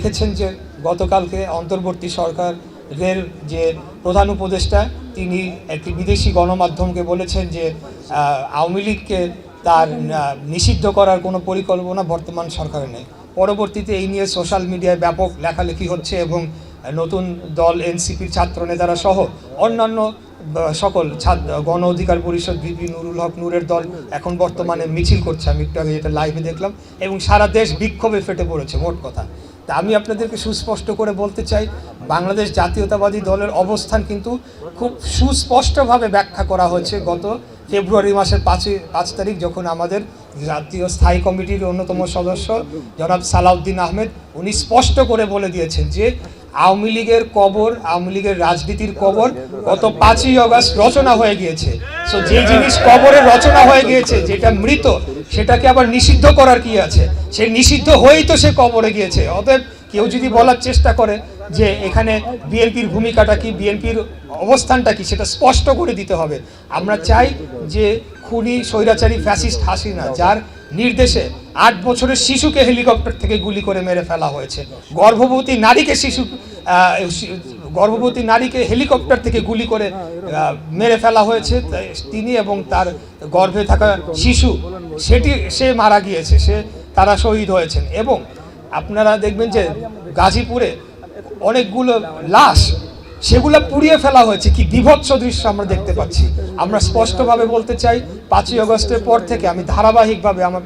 দেখেছেন যে গতকালকে অন্তর্বর্তী সরকারের যে প্রধান উপদেষ্টা তিনি একটি বিদেশি গণমাধ্যমকে বলেছেন যে আওয়ামী লীগকে তার নিষিদ্ধ করার কোনো পরিকল্পনা বর্তমান সরকারে নেই। পরবর্তীতে এই নিয়ে সোশ্যাল মিডিয়ায় ব্যাপক লেখালেখি হচ্ছে এবং নতুন দল এনসিপির ছাত্র নেতারা সহ অন্যান্য সকল গণ অধিকার পরিষদ ভিপি নুরুল হক নূরের দল এখন বর্তমানে মিছিল করছে। আমি একটু আগে এটা লাইভে দেখলাম এবং সারা দেশ বিক্ষোভে ফেটে পড়েছে। মোট কথা তা আমি আপনাদেরকে সুস্পষ্ট করে বলতে চাই, বাংলাদেশ জাতীয়তাবাদী দলের অবস্থান কিন্তু খুব সুস্পষ্টভাবে ব্যাখ্যা করা হয়েছে গত ফেব্রুয়ারি মাসের 5 তারিখ, যখন আমাদের জাতীয় স্থায়ী কমিটির অন্যতম সদস্য জনাব সালাউদ্দিন আহমেদ উনি স্পষ্ট করে বলে দিয়েছেন যে আওয়ামী লীগের কবর, আওয়ামী লীগের রাজনীতির কবর গত 5ই আগস্ট রচনা হয়ে গিয়েছে। সো যে জিনিস কবরে রচনা হয়ে গিয়েছে, যেটা মৃত, সেটাকে আবার নিষিদ্ধ করার কি আছে? সে নিষিদ্ধ হয়েই তো সে কবরে গিয়েছে। অতএব কেউ যদি বলার চেষ্টা করে যে এখানে বিএনপির ভূমিকাটা কি, বিএনপির অবস্থানটা কি, সেটা স্পষ্ট করে দিতে হবে। আমরা চাই যে খুনি স্বৈরাচারী ফ্যাসিস্ট হাসিনা, যার নির্দেশে 8 বছরের শিশুকে হেলিকপ্টার থেকে গুলি করে মেরে ফেলা হয়েছে, গর্ভবতী নারীকে হেলিকপ্টার থেকে গুলি করে মেরে ফেলা হয়েছে, তিনি এবং তার গর্ভে থাকা শিশু সে মারা গিয়েছে, তারা শহীদ হয়েছেন। এবং আপনারা দেখবেন যে গাজীপুরে অনেকগুলো লাশ, সেগুলো পুড়িয়ে ফেলা হয়েছে। কি বিভৎস দৃশ্য আমরা দেখতে পাচ্ছি। আমরা স্পষ্টভাবে বলতে চাই, 5ই আগস্টের পর থেকে আমি ধারাবাহিকভাবে আমার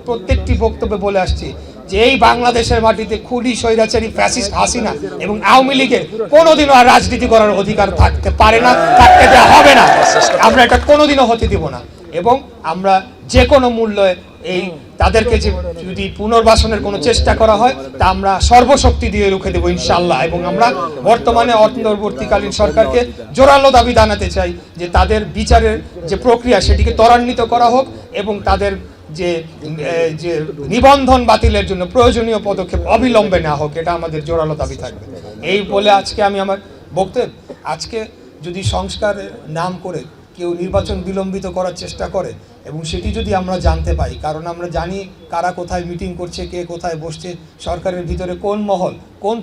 প্রত্যেকটি বক্তব্যে বলে আসছি যে এই বাংলাদেশের মাটিতে খুনি স্বৈরাচারী ফ্যাসিস্ট হাসিনা এবং আওয়ামী লীগের কোনোদিনও আর রাজনীতি করার অধিকার থাকতে পারে না, থাকতে দেওয়া হবে না। আমরা এটা কোনোদিনও হতে দিব না এবং আমরা যে কোনো মূল্যে তাদেরকে যদি পুনর্বাসনের কোনো চেষ্টা করা হয় তা আমরা সর্বশক্তি দিয়ে রুখে দেবো ইনশাআল্লাহ। এবং আমরা বর্তমানে অন্তর্বর্তীকালীন সরকারকে জোরালো দাবি জানাতে চাই যে তাদের বিচারের যে প্রক্রিয়া সেটিকে ত্বরান্বিত করা হোক এবং তাদের যে নিবন্ধন বাতিলের জন্য প্রয়োজনীয় পদক্ষেপ অবিলম্বে নেওয়া হোক, এটা আমাদের জোরালো দাবি থাকবে। এই বলে আজকে আমি আমার বক্তব্য, আজকে যদি সংস্কারের নাম করে কেউ নির্বাচন বিলম্বিত করার চেষ্টা করে এবং সেটি যদি আমরা জানতে পাই, কারণ আমরা জানি কারা কোথায় মিটিং করছে, কে কোথায় বসছে, সরকারের ভিতরে কোন মহল কোন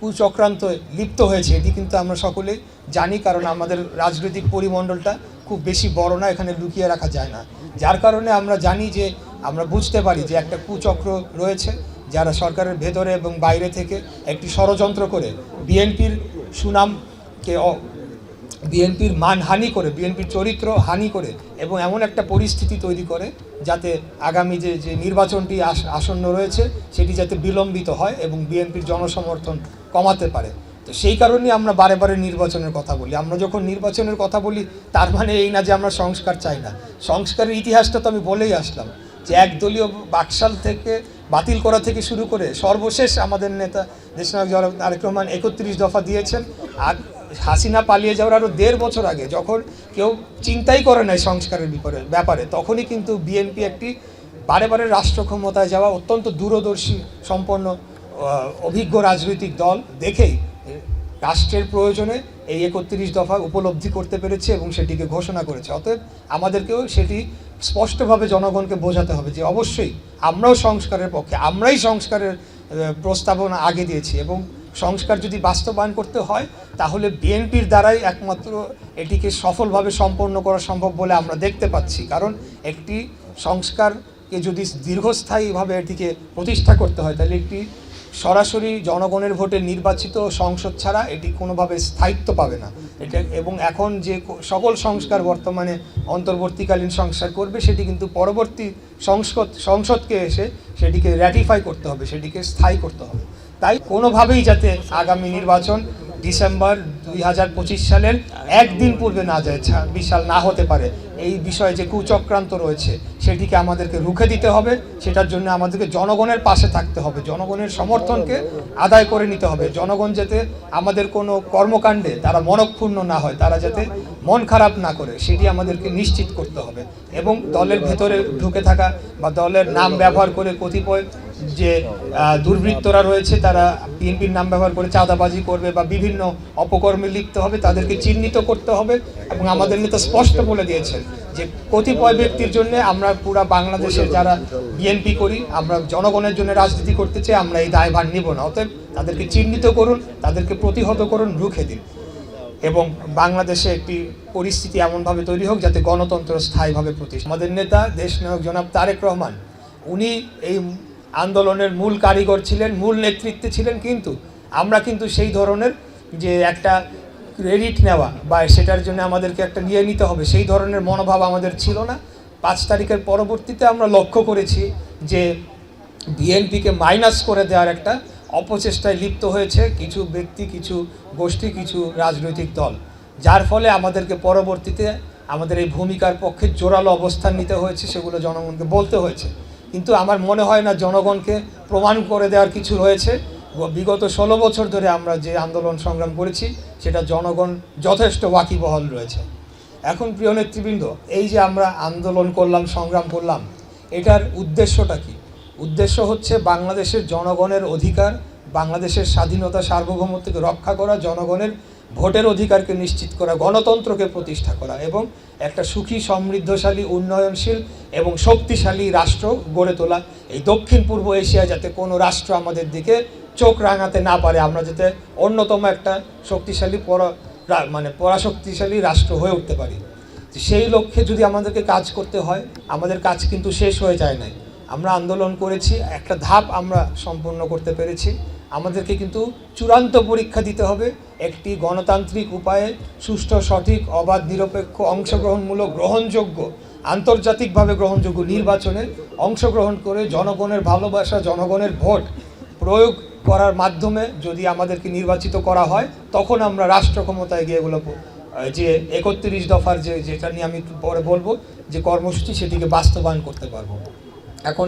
কুচক্রান্ত লিপ্ত হয়েছে, এটি কিন্তু আমরা সকলেই জানি। কারণ আমাদের রাজনৈতিক পরিমণ্ডলটা খুব বেশি বড় না, এখানে লুকিয়ে রাখা যায় না। যার কারণে আমরা জানি যে আমরা বুঝতে পারি যে একটা কুচক্র রয়েছে, যারা সরকারের ভেতরে এবং বাইরে থেকে একটি ষড়যন্ত্র করে বিএনপির সুনামকে, বিএনপির মানহানি করে, বিএনপির চরিত্র হানি করে এবং এমন একটা পরিস্থিতি তৈরি করে যাতে আগামী যে নির্বাচনটি আসন্ন রয়েছে সেটি যাতে বিলম্বিত হয় এবং বিএনপির জনসমর্থন কমাতে পারে। তো সেই কারণেই আমরা বারে বারে নির্বাচনের কথা বলি। আমরা যখন নির্বাচনের কথা বলি তার মানে এই না যে আমরা সংস্কার চাই না। সংস্কারের ইতিহাসটা তো আমি বলেই আসলাম যে একদলীয় বাকশাল থেকে বাতিল করা থেকে শুরু করে সর্বশেষ আমাদের নেতা দেশনায়ক জনাব তারেক রহমান 31 দফা দিয়েছেন। আর হাসিনা পালিয়ে যাওয়ার আরও 1.5 বছর আগে, যখন কেউ চিন্তাই করে নাই সংস্কারের ব্যাপারে, তখনই কিন্তু বিএনপি একটি বারে বারে রাষ্ট্র ক্ষমতায় যাওয়া অত্যন্ত দূরদর্শী সম্পন্ন অভিজ্ঞ রাজনৈতিক দল দেখেই রাষ্ট্রের প্রয়োজনে এই 31 দফা উপলব্ধি করতে পেরেছে এবং সেটিকে ঘোষণা করেছে। অতএব আমাদেরকেও সেটি স্পষ্টভাবে জনগণকে বোঝাতে হবে যে অবশ্যই আমরাও সংস্কারের পক্ষে, আমরাই সংস্কারের প্রস্তাবনা আগে দিয়েছি এবং সংস্কার যদি বাস্তবায়ন করতে হয় তাহলে বিএনপির দ্বারাই একমাত্র এটিকে সফলভাবে সম্পন্ন করা সম্ভব বলে আমরা দেখতে পাচ্ছি। কারণ একটি সংস্কারকে যদি দীর্ঘস্থায়ীভাবে এটিকে প্রতিষ্ঠা করতে হয় তাহলে একটি সরাসরি জনগণের ভোটে নির্বাচিত সংসদ ছাড়া এটি কোনোভাবে স্থায়িত্ব পাবে না। এটা এবং এখন যে সকল সংস্কার বর্তমানে অন্তর্বর্তীকালীন সংস্কার করবে সেটি কিন্তু পরবর্তী সংসদকে এসে সেটিকে র্যাটিফাই করতে হবে, সেটিকে স্থায়ী করতে হবে। তাই কোনোভাবেই যাতে আগামী নির্বাচন ডিসেম্বর 2025 সালের একদিন পূর্বে না যায়, 26 সাল না হতে পারে, এই বিষয়ে যে কুচক্রান্ত রয়েছে সেটিকে আমাদেরকে রুখে দিতে হবে। সেটার জন্য আমাদেরকে জনগণের পাশে থাকতে হবে, জনগণের সমর্থনকে আদায় করে নিতে হবে। জনগণ যাতে আমাদের কোনো কর্মকাণ্ডে তারা মনক্ষুণ্ণ না হয়, তারা যাতে মন খারাপ না করে, সেটি আমাদেরকে নিশ্চিত করতে হবে। এবং দলের ভেতরে ঢুকে থাকা বা দলের নাম ব্যবহার করে কতিপয় যে দুর্বৃত্তরা রয়েছে তারা বিএনপির নাম ব্যবহার করে চাঁদাবাজি করবে বা বিভিন্ন অপকর্মে লিপ্ত হবে, তাদেরকে চিহ্নিত করতে হবে। এবং আমাদের নেতা স্পষ্ট বলে দিয়েছেন যে কতিপয় ব্যক্তির জন্য আমরা পুরা বাংলাদেশের যারা বিএনপি করি, আমরা জনগণের জন্য রাজনীতি করতে চাই, আমরা এই দায়ভার নিব না। অতএব তাদেরকে চিহ্নিত করুন, তাদেরকে প্রতিহত করুন, রুখে দিন এবং বাংলাদেশে একটি পরিস্থিতি এমনভাবে তৈরি হোক যাতে গণতন্ত্র স্থায়ীভাবে প্রতিষ্ঠা। আমাদের নেতা দেশনায়ক জনাব তারেক রহমান, উনি এই আন্দোলনের মূল কারিগর ছিলেন, মূল নেতৃত্বে ছিলেন, কিন্তু আমরা কিন্তু সেই ধরনের যে একটা ক্রেডিট নেওয়া বা সেটার জন্য আমাদেরকে একটা নিয়ে নিতে হবে সেই ধরনের মনোভাব আমাদের ছিল না। 5 তারিখের পরবর্তীতে আমরা লক্ষ্য করেছি যে বিএনপিকে মাইনাস করে দেওয়ার একটা অপচেষ্টায় লিপ্ত হয়েছে কিছু ব্যক্তি, কিছু গোষ্ঠী, কিছু রাজনৈতিক দল, যার ফলে আমাদেরকে পরবর্তীতে আমাদের এই ভূমিকার পক্ষে জোরালো অবস্থান নিতে হয়েছে, সেগুলো জনগণকে বলতে হয়েছে। কিন্তু আমার মনে হয় না জনগণকে প্রমাণ করে দেওয়ার কিছু রয়েছে। বিগত 16 বছর ধরে আমরা যে আন্দোলন সংগ্রাম করেছি সেটা জনগণ যথেষ্ট ওয়াকিবহাল রয়েছে। এখন প্রিয় নেতৃবৃন্দ, এই যে আমরা আন্দোলন করলাম, সংগ্রাম করলাম, এটার উদ্দেশ্যটা কি? উদ্দেশ্য হচ্ছে বাংলাদেশের জনগণের অধিকার, বাংলাদেশের স্বাধীনতা সার্বভৌমত্বকে রক্ষা করা, জনগণের ভোটের অধিকারকে নিশ্চিত করা, গণতন্ত্রকে প্রতিষ্ঠা করা এবং একটা সুখী, সমৃদ্ধশালী, উন্নয়নশীল এবং শক্তিশালী রাষ্ট্র গড়ে তোলা। এই দক্ষিণ পূর্ব এশিয়া যাতে কোনো রাষ্ট্র আমাদের দিকে চোখ রাঙাতে না পারে, আমরা যাতে অন্যতম একটা শক্তিশালী পরাশক্তিশালী রাষ্ট্র হয়ে উঠতে পারি। সেই লক্ষ্যে যদি আমাদেরকে কাজ করতে হয়, আমাদের কাজ কিন্তু শেষ হয়ে যায় নাই। আমরা আন্দোলন করেছি, একটা ধাপ আমরা সম্পূর্ণ করতে পেরেছি। আমাদেরকে কিন্তু চূড়ান্ত পরীক্ষা দিতে হবে একটি গণতান্ত্রিক উপায়ে সুষ্ঠু, সঠিক, অবাধ, নিরপেক্ষ, অংশগ্রহণমূলক, গ্রহণযোগ্য, আন্তর্জাতিকভাবে গ্রহণযোগ্য নির্বাচনে অংশগ্রহণ করে জনগণের ভালোবাসা, জনগণের ভোট প্রয়োগ করার মাধ্যমে যদি আমাদেরকে নির্বাচিত করা হয়, তখন আমরা রাষ্ট্র ক্ষমতায় গিয়ে এগুলো যে 31 দফার যেটা নিয়ে আমি একটু পরে বলবো যে কর্মসূচি, সেটিকে বাস্তবায়ন করতে পারবো। এখন